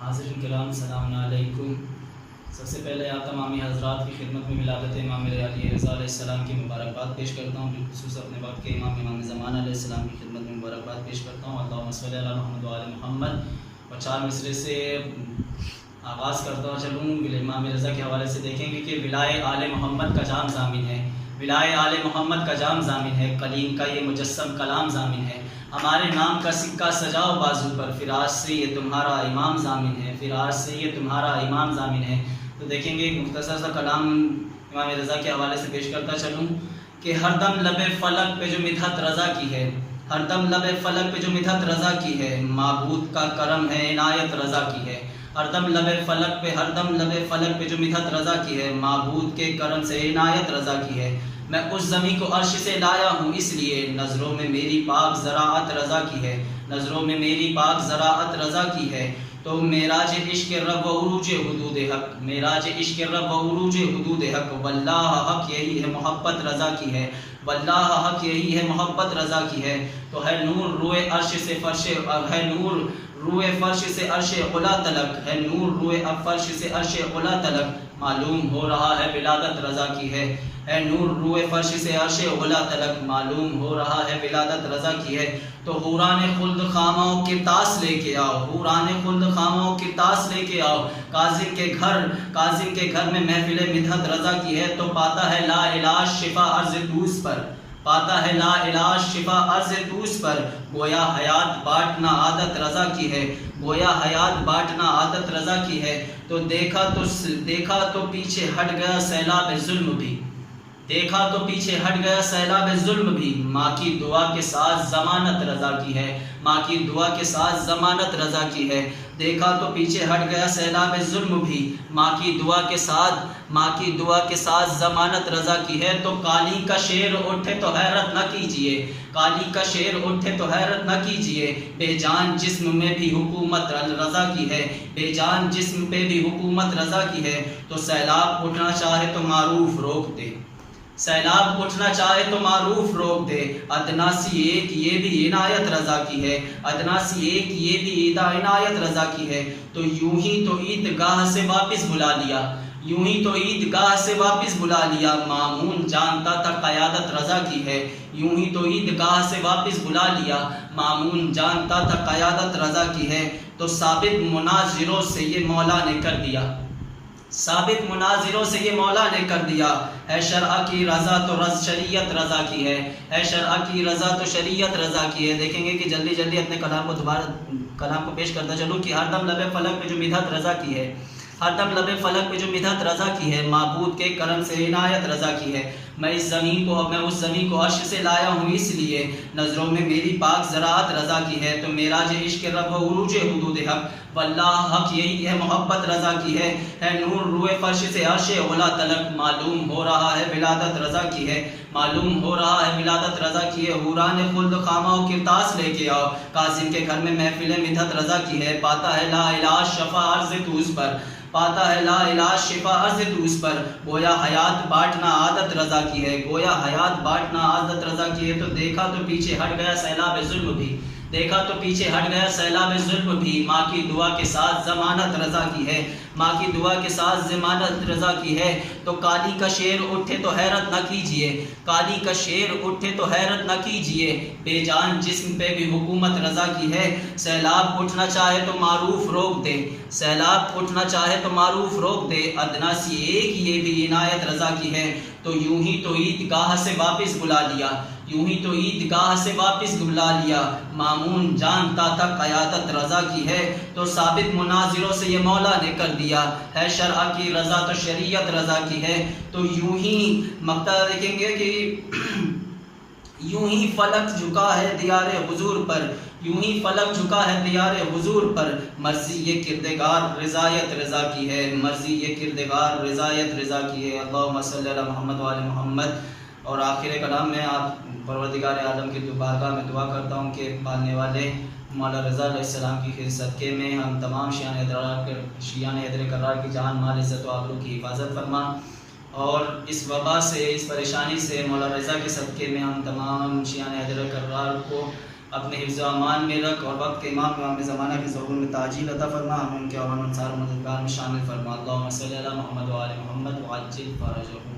حاضرین کرام السلام علیکم۔ سب سے پہلے آپ تمامی حضرات کی خدمت میں ولادت امام علی رضا علیہ السلام کی مبارکباد پیش کرتا ہوں، بالخصوص اپنے وقت کے امام زمان علیہ السلام کی خدمت میں مبارکباد پیش کرتا ہوں۔ اللہم صلی علی محمد و آل محمد، اور 4 مصرے سے آغاز کرتا چلوں۔ امام رضا کے حوالے سے دیکھیں گے کہ ولائے آل محمد کا جام ضامن ہے، ولائے آل محمد کا جام ضامن ہے، کلیم کا یہ مجسم کلام ضامن ہے، ہمارے نام کا سکہ سجاؤ بازو پر، فراز سے یہ تمہارا امام ضامن ہے، فراز سے یہ تمہارا امام ضامن ہے۔ تو دیکھیں گے ایک مختصر سا کلام امام رضا کے حوالے سے پیش کرتا چلوں کہ ہر دم لب فلک پہ جو مدحت رضا کی ہے، ہر دم لب فلک پہ جو مدحت رضا کی ہے، معبود کا کرم ہے عنایت رضا کی ہے۔ ہر دم لب فلک پہ، ہر دم لب فلک پہ جو مدحت رضا کی ہے، معبود کے کرم سے عنایت رضا کی ہے۔ میں اس زمیں کو عرش سے لایا ہوں اس لیے، نظروں میں میری پاک زراعت رضا کی ہے، نظروں میں میری پاک زراعت رضا کی ہے۔ تو معراج عشق رب و عروج حدود حق، معراج عشق رب و عروج حدود حق، واللہ حق یہی ہے محبت رضا کی ہے، واللہ حق یہی ہے محبت رضا کی ہے۔ تو ہے نور روئے عرش سے فرش، ہے نور روئے فرش سے عرش علا تلک، ہے نور روئے فرش سے عرش علا تلک، معلوم ہو رہا ہے ولادت رضا کی ہے نور روئے فرش سے عرش علا تلک، معلوم ہو رہا ہے ولادت رضا کی ہے۔ تو حوران خلد خاموں کے تاس لے کے آؤ، حوران خلد خاموں کے تاس لے کے آؤ، کاظم کے گھر میں محفل مدحت رضا کی ہے۔ تو پاتا ہے لا علاج شفا عرض دوس پر، پاتا ہے لا علاج شفا عرض دوس پر، گویا حیات بانٹنا عادت رضا کی ہے، گویا حیات بانٹنا عادت رضا کی ہے۔ تو دیکھا تو پیچھے ہٹ گیا سیلاب ظلم بھی، دیکھا تو پیچھے ہٹ گیا سیلاب ظلم بھی، ماں کی دعا کے ساتھ ضمانت رضا کی ہے، ماں کی دعا کے ساتھ ضمانت رضا کی ہے۔ دیکھا تو پیچھے ہٹ گیا سیلاب ظلم بھی، ماں کی دعا کے ساتھ، ماں کی دعا کے ساتھ ضمانت رضا کی ہے۔ تو کالی کا شیر اٹھے تو حیرت نہ کیجیے، کالی کا شیر اٹھے تو حیرت نہ کیجیے، بے جان جسم میں بھی حکومت رضا کی ہے، بے جان جسم پہ بھی حکومت رضا کی ہے۔ تو سیلاب اٹھنا چاہے تو معروف روک دے، سیلاب اٹھنا چاہے تو معروف روک دے، ادنا سی ایک یہ بھی عنایت رضا کی ہے، ادنا سی ایک یہ بھی عنایت رضا کی ہے۔ تو یوں ہی تو عیدگاہ سے واپس بلا لیا، یوں ہی تو عیدگاہ سے واپس بلا لیا، مامون جانتا تھا قیادت رضا کی ہے، یوں ہی تو عیدگاہ سے واپس بلا لیا، مامون جانتا تھا قیادت رضا کی ہے۔ تو ثابت مناظروں سے یہ مولا نے کر دیا، ثابت مناظروں سے یہ مولا نے کر دیا، ہے شرع کی رضا تو شریعت رضا کی ہے شرع کی رضا تو شریعت رضا کی ہے۔ دیکھیں گے کہ جلدی جلدی اپنے کلام کو پیش کرتا چلوں کہ ہر دم لب فلک پہ جو مدحت رضا کی ہے، ہر دم لب فلک پہ جو مدحت رضا کی ہے، معبود کے کرم سے عنایت رضا کی ہے۔ میں اس زمین کو عرش سے لایا ہوں اس لیے، نظروں میں میری پاک زراعت رضا کی ہے۔ تو معراج عشق رب و عروج حدود حق، واللہ حق یہی ہے محبت رضا کی ہے نور روئے فرش سے عرش علا تلک، معلوم ہو رہا ہے ولادت رضا کی ہے، معلوم ہو رہا ہے ولادت رضا کی ہے۔ حوران خلد خاموں کے تاس لے کے آؤ، کاظم کے گھر میں محفل مدحت رضا کی ہے۔ پاتا ہے لا علاج شفا عرض دوس پر، پاتا ہے لا علاج شفا عرض دوس پر، گویا حیات بانٹنا عادت رضا کی ہے، گویا حیات بانٹنا عادت رضا کی ہے۔ تو دیکھا تو پیچھے ہٹ گیا سیلاب ظلم بھی، دیکھا تو پیچھے ہٹ گیا سیلاب ظلم بھی، ماں کی دعا کے ساتھ ضمانت رضا کی ہے، ماں کی دعا کے ساتھ ضمانت رضا کی ہے۔ تو کالی کا شیر اٹھے تو حیرت نہ کیجیے، کالی کا شیر اٹھے تو حیرت نہ کیجیے، بے جان جسم پہ بھی حکومت رضا کی ہے۔ سیلاب اٹھنا چاہے تو معروف روک دے، سیلاب اٹھنا چاہے تو معروف روک دے، ادنا سی ایک یہ بھی عنایت رضا کی ہے۔ تو یوں ہی تو عیدگاہ سے واپس بلا لیا، یوں ہی تو عیدگاہ سے واپس بلا لیا، مامون جانتا تھا قیادت رضا کی ہے۔ تو ثابت مناظروں سے یہ مولا نے کر دیا، ہے شرع کی رضا تو شریعت رضا کی ہے۔ تو یوں ہی مقطع دیکھیں گے کہ یوں ہی فلک جھکا ہے دیار حضور پر، یوں ہی فلک جھکا ہے دیار حضور پر، مرضی یہ کردگار رضایت رضا کی ہے، مرضی یہ کردگار رضایت رضا کی ہے۔ اللہم صلی علی محمد و آل محمد۔ اور آخر کلام میں آپ پروردگار عالم کی بارگاہ میں دعا کرتا ہوں کہ پالنے والے مولا رضا علیہ السلام کی صدقے میں ہم تمام شیعان حیدر کرار کی جان مال عزت و آبرو کی حفاظت فرما، اور اس وبا سے، اس پریشانی سے مولا رضا کے صدقے میں ہم تمام شیعان حیدر کرار کو اپنے حفظ و امان میں رکھ، اور وقت کے امام زمانہ کے ظہور میں تاجیل عطا فرما، ہمیں ان کے اور انصار و مددگار میں شامل فرما۔ اللہم صلی علی محمد و آل محمد وعجل فرجہم۔